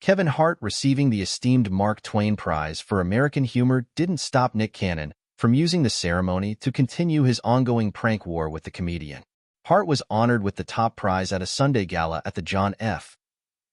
Kevin Hart receiving the esteemed Mark Twain Prize for American humor didn't stop Nick Cannon from using the ceremony to continue his ongoing prank war with the comedian. Hart was honored with the top prize at a Sunday gala at the John F.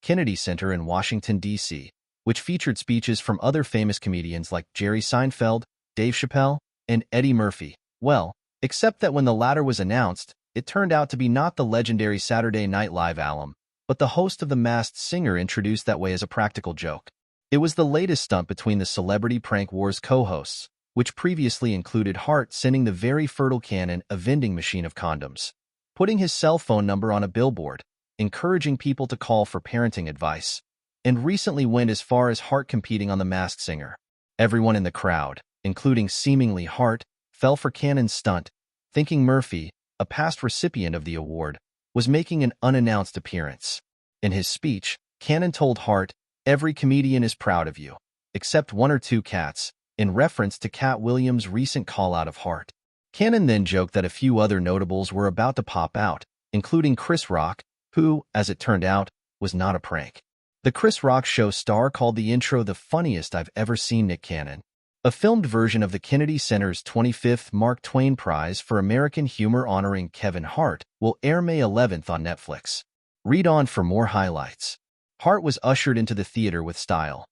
Kennedy Center in Washington, D.C., which featured speeches from other famous comedians like Jerry Seinfeld, Dave Chappelle, and Eddie Murphy. Well, except that when the latter was announced, it turned out to be not the legendary Saturday Night Live alum, but the host of The Masked Singer introduced that way as a practical joke. It was the latest stunt between the Celebrity Prank Wars co-hosts, which previously included Hart sending the very fertile Cannon a vending machine of condoms, putting his cell phone number on a billboard, encouraging people to call for parenting advice, and recently went as far as Hart competing on The Masked Singer. Everyone in the crowd, including seemingly Hart, fell for Cannon's stunt, thinking Murphy, a past recipient of the award, was making an unannounced appearance. In his speech, Cannon told Hart, "Every comedian is proud of you, except one or two cats," in reference to Cat Williams' recent call-out of Hart. Cannon then joked that a few other notables were about to pop out, including Chris Rock, who, as it turned out, was not a prank. The Chris Rock Show star called the intro the funniest I've ever seen Nick Cannon. A filmed version of the Kennedy Center's 25th Mark Twain Prize for American Humor honoring Kevin Hart will air May 11th on Netflix. Read on for more highlights. Hart was ushered into the theater with style.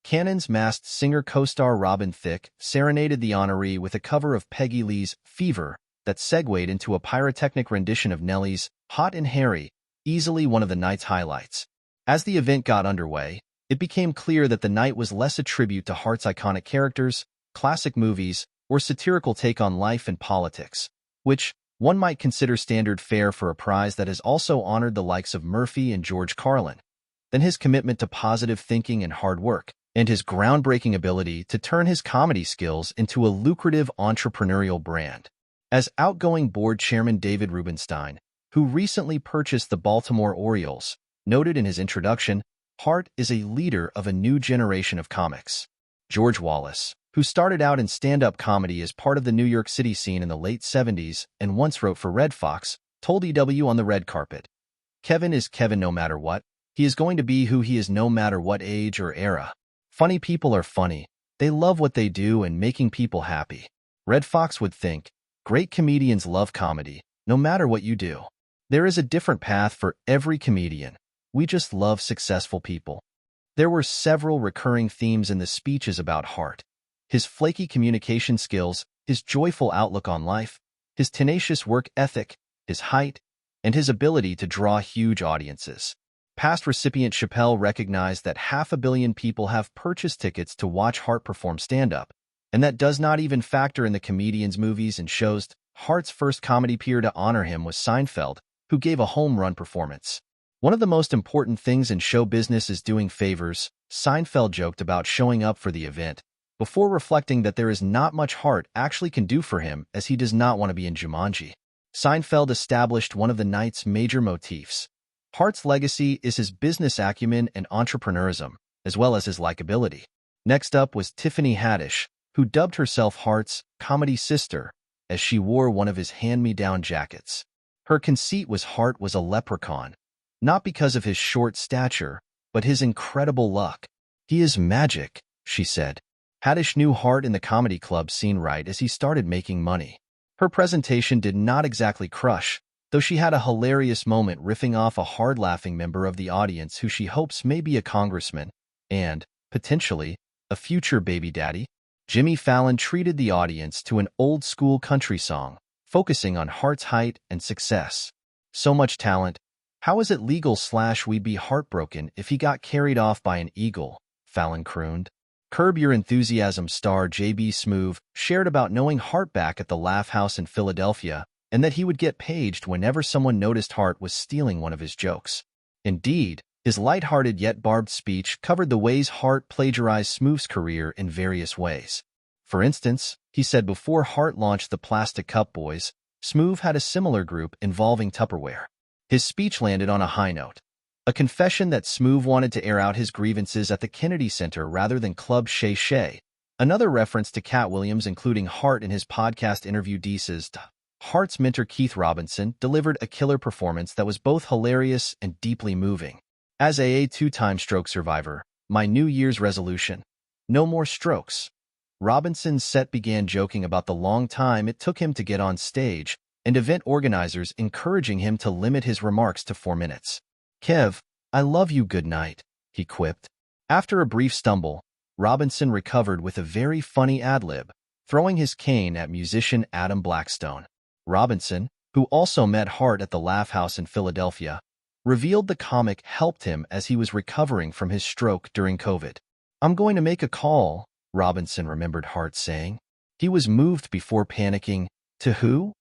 Cannon's Masked Singer co-star Robin Thicke serenaded the honoree with a cover of Peggy Lee's Fever that segued into a pyrotechnic rendition of Nelly's Hot and Harry, easily one of the night's highlights. As the event got underway, it became clear that the night was less a tribute to Hart's iconic characters, classic movies, or satirical take on life and politics, which one might consider standard fare for a prize that has also honored the likes of Murphy and George Carlin, than his commitment to positive thinking and hard work, and his groundbreaking ability to turn his comedy skills into a lucrative entrepreneurial brand. As outgoing board chairman David Rubenstein, who recently purchased the Baltimore Orioles, noted in his introduction, Hart is a leader of a new generation of comics. George Wallace, who started out in stand-up comedy as part of the New York City scene in the late 70s and once wrote for Red Fox, told EW on the red carpet, "Kevin is Kevin no matter what. He is going to be who he is no matter what age or era. Funny people are funny. They love what they do and making people happy." Red Fox would think, "Great comedians love comedy, no matter what you do. There is a different path for every comedian. We just love successful people." There were several recurring themes in the speeches about Hart: his flaky communication skills, his joyful outlook on life, his tenacious work ethic, his height, and his ability to draw huge audiences. Past recipient Chappelle recognized that 500 million people have purchased tickets to watch Hart perform stand-up, and that does not even factor in the comedian's movies and shows. Hart's first comedy peer to honor him was Seinfeld, who gave a home run performance. "One of the most important things in show business is doing favors," Seinfeld joked about showing up for the event, before reflecting that there is not much Hart actually can do for him as he does not want to be in Jumanji. Seinfeld established one of the night's major motifs. Hart's legacy is his business acumen and entrepreneurism, as well as his likability. Next up was Tiffany Haddish, who dubbed herself Hart's comedy sister, as she wore one of his hand-me-down jackets. Her conceit was Hart was a leprechaun, not because of his short stature, but his incredible luck. "He is magic," she said. Haddish knew Hart in the comedy club scene right as he started making money. Her presentation did not exactly crush, though she had a hilarious moment riffing off a hard-laughing member of the audience who she hopes may be a congressman and, potentially, a future baby daddy. Jimmy Fallon treated the audience to an old-school country song, focusing on Hart's height and success. "So much talent. How is it legal/we'd be heartbroken if he got carried off by an eagle," Fallon crooned. Curb Your Enthusiasm star J.B. Smoove shared about knowing Hart back at the Laugh House in Philadelphia and that he would get paged whenever someone noticed Hart was stealing one of his jokes. Indeed, his lighthearted yet barbed speech covered the ways Hart plagiarized Smoove's career in various ways. For instance, he said before Hart launched the Plastic Cup Boys, Smoove had a similar group involving Tupperware. His speech landed on a high note, a confession that Smoove wanted to air out his grievances at the Kennedy Center rather than Club Shay Shay, another reference to Cat Williams including Hart in his podcast interview Deeses. Hart's mentor Keith Robinson delivered a killer performance that was both hilarious and deeply moving. As a two-time stroke survivor, My New Year's resolution. No more strokes. Robinson's set began joking about the long time it took him to get on stage, and event organizers encouraging him to limit his remarks to 4 minutes. Kev, I love you, good night, he quipped. After a brief stumble, Robinson recovered with a very funny ad-lib, throwing his cane at musician Adam Blackstone. Robinson, who also met Hart at the Laugh House in Philadelphia, revealed the comic helped him as he was recovering from his stroke during COVID. I'm going to make a call, Robinson remembered Hart saying. He was moved before panicking. To who?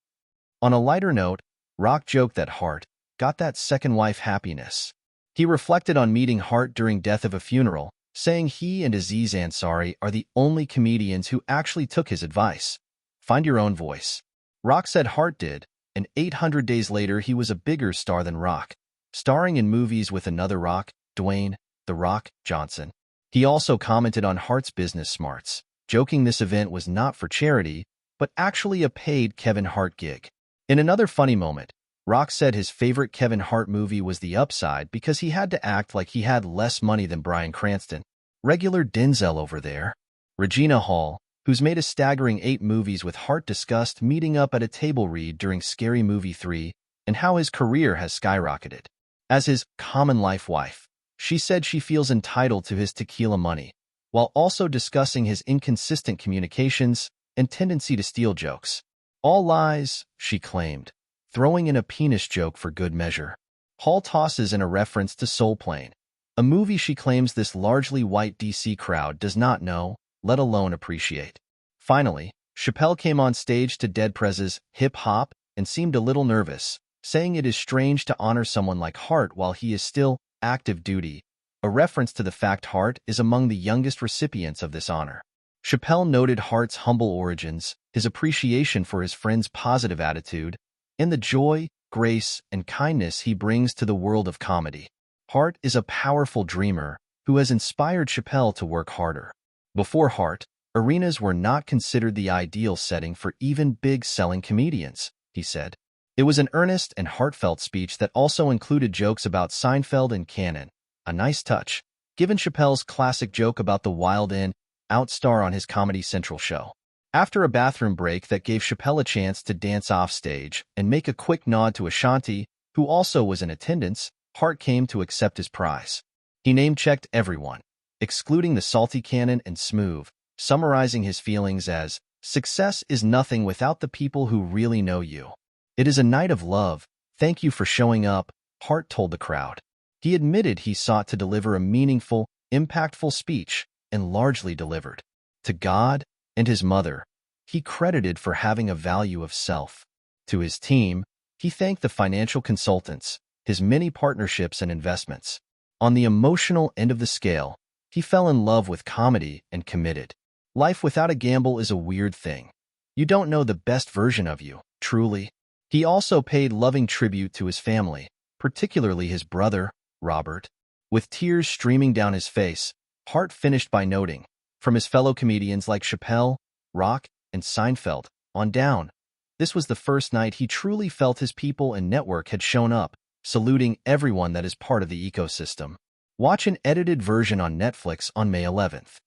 On a lighter note, Rock joked that Hart got that second wife happiness. He reflected on meeting Hart during death of a funeral, saying he and Aziz Ansari are the only comedians who actually took his advice. Find your own voice. Rock said Hart did, and 800 days later he was a bigger star than Rock, starring in movies with another Rock, Dwayne "The Rock" Johnson. He also commented on Hart's business smarts, joking this event was not for charity, but actually a paid Kevin Hart gig. In another funny moment, Rock said his favorite Kevin Hart movie was The Upside because he had to act like he had less money than Bryan Cranston. Regular Denzel over there. Regina Hall, who's made a staggering 8 movies with Hart, discussed meeting up at a table read during Scary Movie 3 and how his career has skyrocketed. As his common life wife, she said she feels entitled to his tequila money, while also discussing his inconsistent communications and tendency to steal jokes. All lies, she claimed, throwing in a penis joke for good measure. Hall tosses in a reference to Soul Plane, a movie she claims this largely white DC crowd does not know, let alone appreciate. Finally, Chappelle came on stage to Dead Prez's Hip Hop and seemed a little nervous, saying it is strange to honor someone like Hart while he is still active duty, a reference to the fact Hart is among the youngest recipients of this honor. Chappelle noted Hart's humble origins, his appreciation for his friend's positive attitude, and the joy, grace, and kindness he brings to the world of comedy. Hart is a powerful dreamer who has inspired Chappelle to work harder. Before Hart, arenas were not considered the ideal setting for even big-selling comedians, he said. It was an earnest and heartfelt speech that also included jokes about Seinfeld and Cannon, a nice touch, given Chappelle's classic joke about the Wild and Out star on his Comedy Central show. After a bathroom break that gave Chappelle a chance to dance off stage and make a quick nod to Ashanti, who also was in attendance, Hart came to accept his prize. He name-checked everyone, excluding the salty Cannon and Smooth, summarizing his feelings as, "Success is nothing without the people who really know you. It is a night of love. Thank you for showing up," Hart told the crowd. He admitted he sought to deliver a meaningful, impactful speech, and largely delivered. To God and his mother, he credited for having a value of self. To his team, he thanked the financial consultants, his many partnerships and investments. On the emotional end of the scale, he fell in love with comedy and committed. Life without a gamble is a weird thing. You don't know the best version of you, truly. He also paid loving tribute to his family, particularly his brother, Robert. With tears streaming down his face, Hart finished by noting, from his fellow comedians like Chappelle, Rock, and Seinfeld, on down, this was the first night he truly felt his people and network had shown up, saluting everyone that is part of the ecosystem. Watch an edited version on Netflix on May 11th.